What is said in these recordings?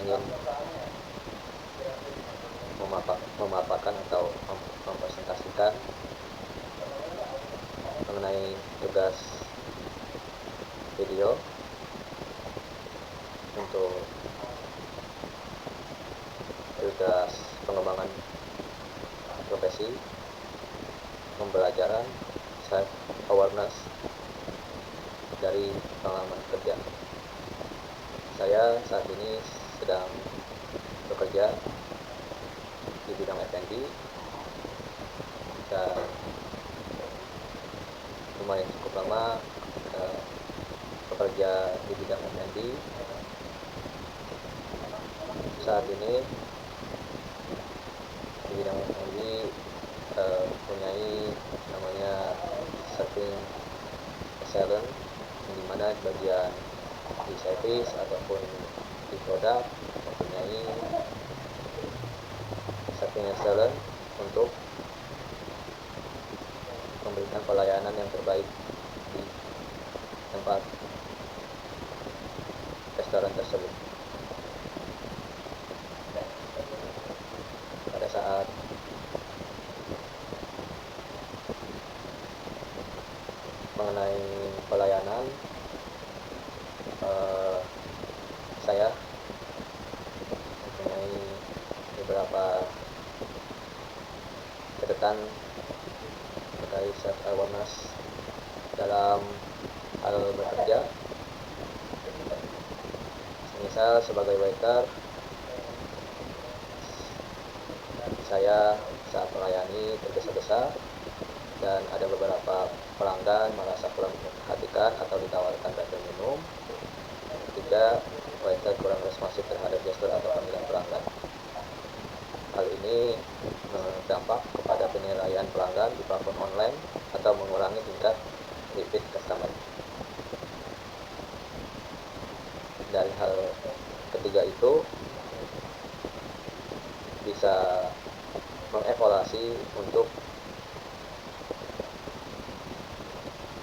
ingin memaparkan atau mempresentasikan mengenai tugas video untuk tugas pengembangan profesi, pembelajaran, self awareness dari pengalaman kerja. Saya saat ini sedang bekerja di bidang F&B dan lumayan cukup lama bekerja di bidang F&B. Saat ini di bidang F&B mempunyai namanya serving excellence, di mana bagian di service ataupun di produk mempunyai serving excellence untuk memberikan pelayanan yang terbaik di tempat restoran tersebut. Pada saat mengenai pelayanan, saya mempunyai beberapa catatan terkait self awareness dalam hal bekerja. Misal sebagai waiter, saya saat melayani tergesa-gesa dan ada beberapa pelanggan merasa kurang diperhatikan atau ditawarkan botol minum, ketika waiter kurang responsif terhadap gestur atau panggilan pelanggan. Hal ini berdampak kepada penilaian pelanggan di platform online atau mengurangi tingkat repeat customer. Dari hal ketiga itu bisa mengevaluasi untuk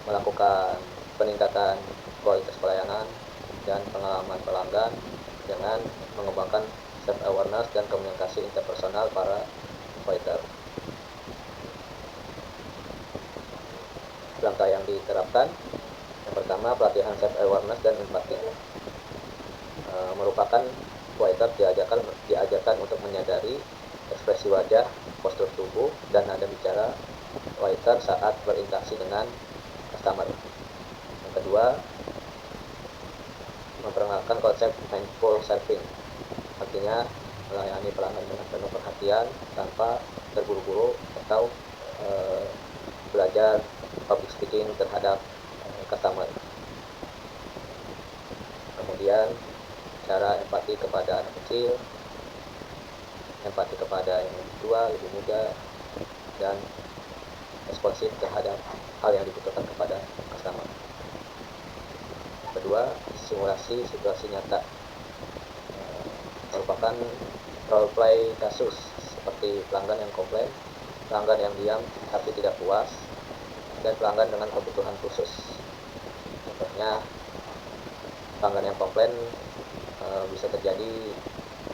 melakukan peningkatan kualitas pelayanan dan pengalaman pelanggan dengan mengembangkan self awareness dan komunikasi interpersonal para waiter. Langkah yang diterapkan, yang pertama pelatihan self awareness dan empati, merupakan waiter diajarkan untuk menyadari ekspresi wajah, postur tubuh, dan nada bicara waiter saat berinteraksi dengan customer. Yang kedua, memperkenalkan konsep mindful serving, artinya melayani pelanggan dengan penuh perhatian tanpa terburu-buru atau belajar public speaking terhadap customer. Kemudian cara empati kepada anak kecil, empati kepada yang lebih tua, lebih muda, dan responsif terhadap hal yang dibutuhkan kepada customer. Kedua, simulasi situasi nyata, merupakan role play kasus seperti pelanggan yang komplain, pelanggan yang diam tapi tidak puas, dan pelanggan dengan kebutuhan khusus. Contohnya, pelanggan yang komplain bisa terjadi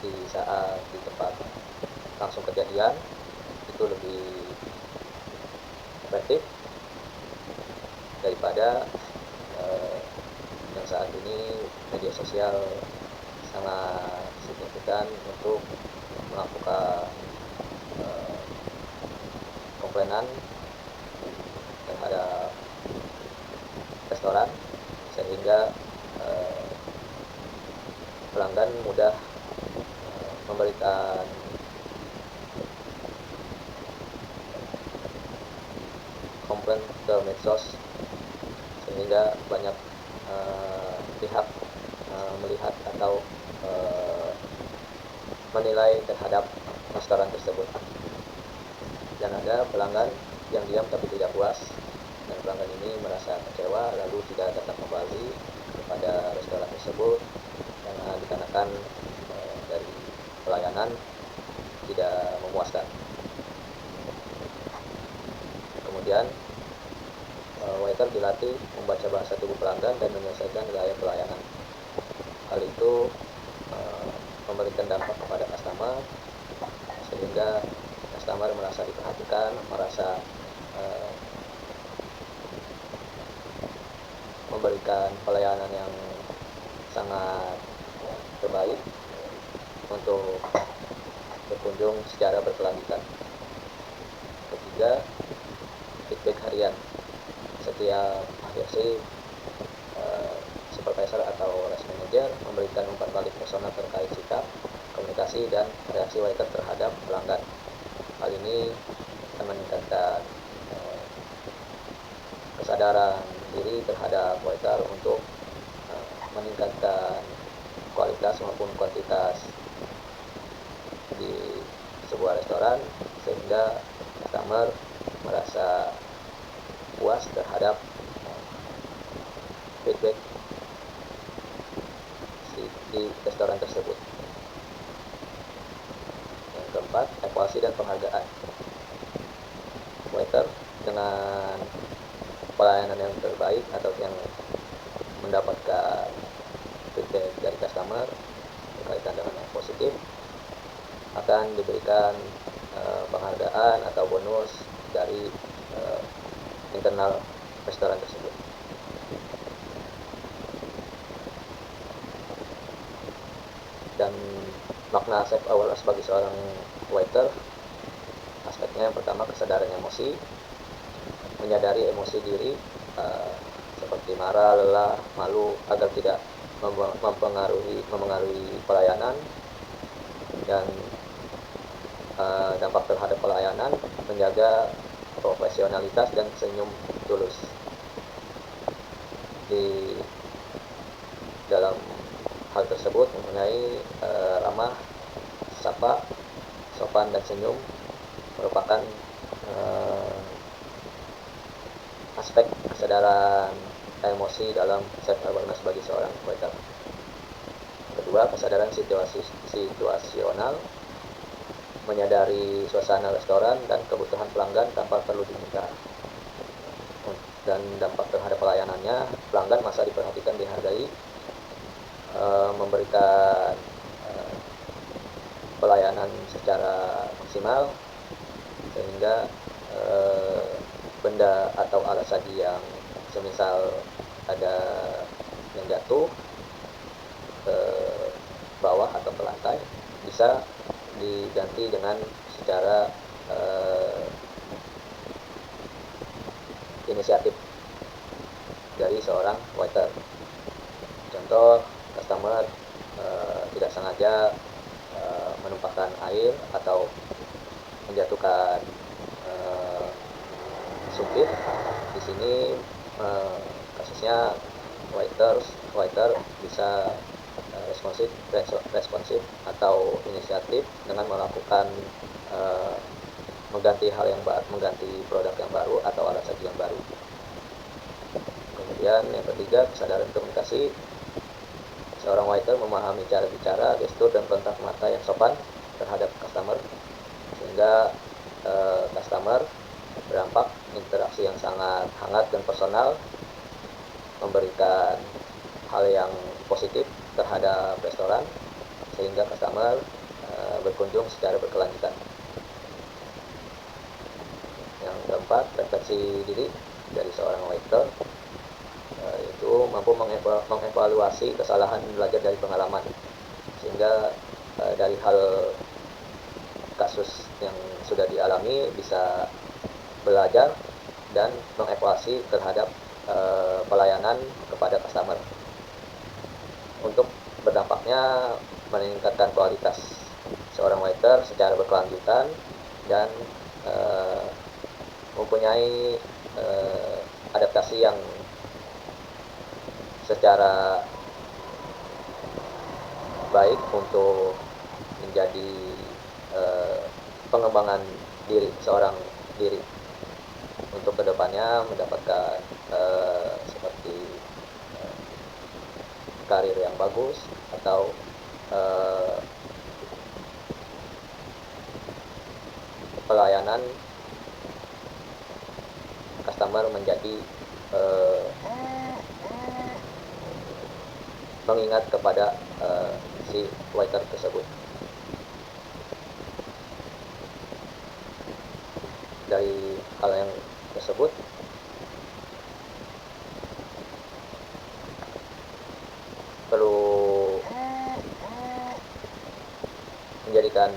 di saat di tempat langsung kejadian, itu lebih efektif daripada yang saat ini media sosial sangat signifikan untuk melakukan komplainan terhadap restoran, sehingga pelanggan mudah memberikan komplain ke medsos, sehingga banyak pihak melihat atau menilai terhadap restoran tersebut. Dan ada pelanggan yang diam tapi tidak puas, dan pelanggan ini merasa kecewa lalu tidak datang kembali kepada restoran tersebut karena dikarenakan dari pelayanan tidak memuaskan. Kemudian waiter dilatih membaca bahasa tubuh pelanggan dan menyelesaikan gaya pelayanan. Hal itu memberikan dampak kepada customer sehingga customer merasa diperhatikan, merasa memberikan pelayanan yang sangat terbaik untuk berkunjung secara berkelanjutan. Ketiga, feedback harian. Setiap akhir shift, supervisor atau race manager memberikan umpan balik personal terkait sikap, komunikasi, dan reaksi waiter terhadap pelanggan. Hal ini akan meningkatkan kesadaran diri terhadap waiter untuk meningkatkan kualitas maupun kuantitas di sebuah restoran sehingga customer merasa puas terhadap feedback di restoran tersebut. Yang keempat, evaluasi dan penghargaan. Waiter dengan pelayanan yang terbaik atau yang mendapatkan feedback dari customer berkaitan dengan yang positif akan diberikan penghargaan atau bonus dari internal restoran tersebut. Dan makna save hour sebagai seorang waiter, aspeknya yang pertama kesadaran emosi, menyadari emosi diri seperti marah, lelah, malu agar tidak mempengaruhi pelayanan. Dan dampak terhadap pelayanan, menjaga profesionalitas dan senyum tulus. Di dalam hal tersebut mempunyai ramah, sapa, sopan, dan senyum merupakan aspek kesadaran emosi dalam self awareness bagi seorang waiter. Kedua, kesadaran situasional, menyadari suasana restoran dan kebutuhan pelanggan tanpa perlu diminta. Dan dampak terhadap pelayanannya, pelanggan merasa diperhatikan, dihargai, memberikan pelayanan secara maksimal sehingga benda atau alat saji yang semisal ada yang jatuh ke bawah atau ke lantai bisa diganti dengan secara inisiatif dari seorang waiter. Contoh, customer tidak sengaja menumpahkan air atau menjatuhkan supir. Di sini kasusnya waiter bisa responsif atau inisiatif dengan melakukan mengganti produk yang baru atau alat saji yang baru. Kemudian yang ketiga, kesadaran komunikasi. Seorang waiter memahami cara bicara, gestur, dan kontak mata yang sopan terhadap customer sehingga customer berdampak interaksi yang sangat hangat dan personal, memberikan hal yang positif terhadap restoran sehingga customer berkunjung secara berkelanjutan. Yang keempat, refleksi diri dari seorang waiter, yaitu mampu mengevaluasi kesalahan, belajar dari pengalaman sehingga dari hal kasus yang sudah dialami bisa belajar dan mengevaluasi terhadap pelayanan kepada customer untuk berdampaknya meningkatkan kualitas seorang waiter secara berkelanjutan dan mempunyai adaptasi yang secara baik untuk menjadi pengembangan seorang diri untuk kedepannya mendapatkan seperti karir yang bagus atau pelayanan customer menjadi mengingat kepada si waiter tersebut. Dari hal yang tersebut, perlu menjadikan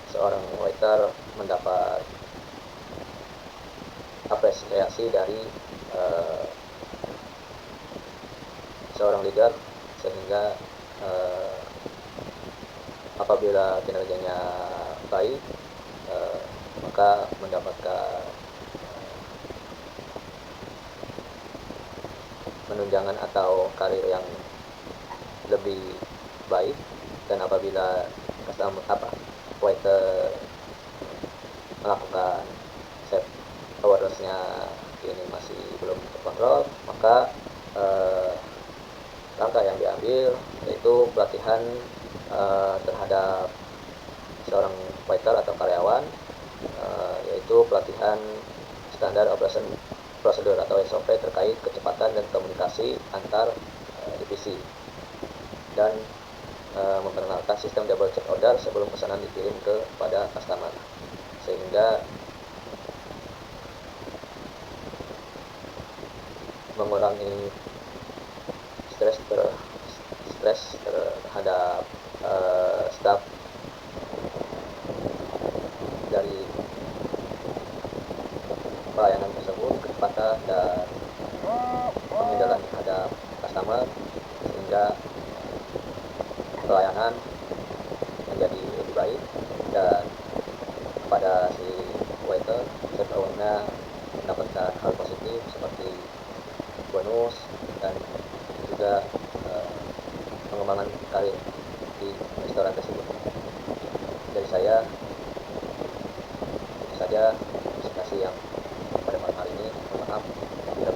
seorang waiter mendapat apresiasi dari seorang leader, sehingga apabila kinerjanya baik, maka mendapatkan menunjangan atau karir yang lebih baik. Dan apabila waiter melakukan self awareness-nya ini masih belum terkontrol, maka langkah yang diambil yaitu pelatihan terhadap seorang waiter atau karyawan, yaitu pelatihan standar operation procedure atau SOP terkait kecepatan dan komunikasi antar divisi, dan memperkenalkan sistem double check order sebelum pesanan dikirim kepada customer, sehingga mengurangi stres terhadap staf dari pelayanan tersebut, kecepatan dan pengendalian terhadap customer, sehingga pelayanan menjadi lebih baik. Dan kepada si waiter, chef owner mendapatkan hal positif seperti bonus dan juga pengembangan karir di restoran tersebut. Dari saya itu saja presentasi yang pada malam hari ini. Mohon maaf bila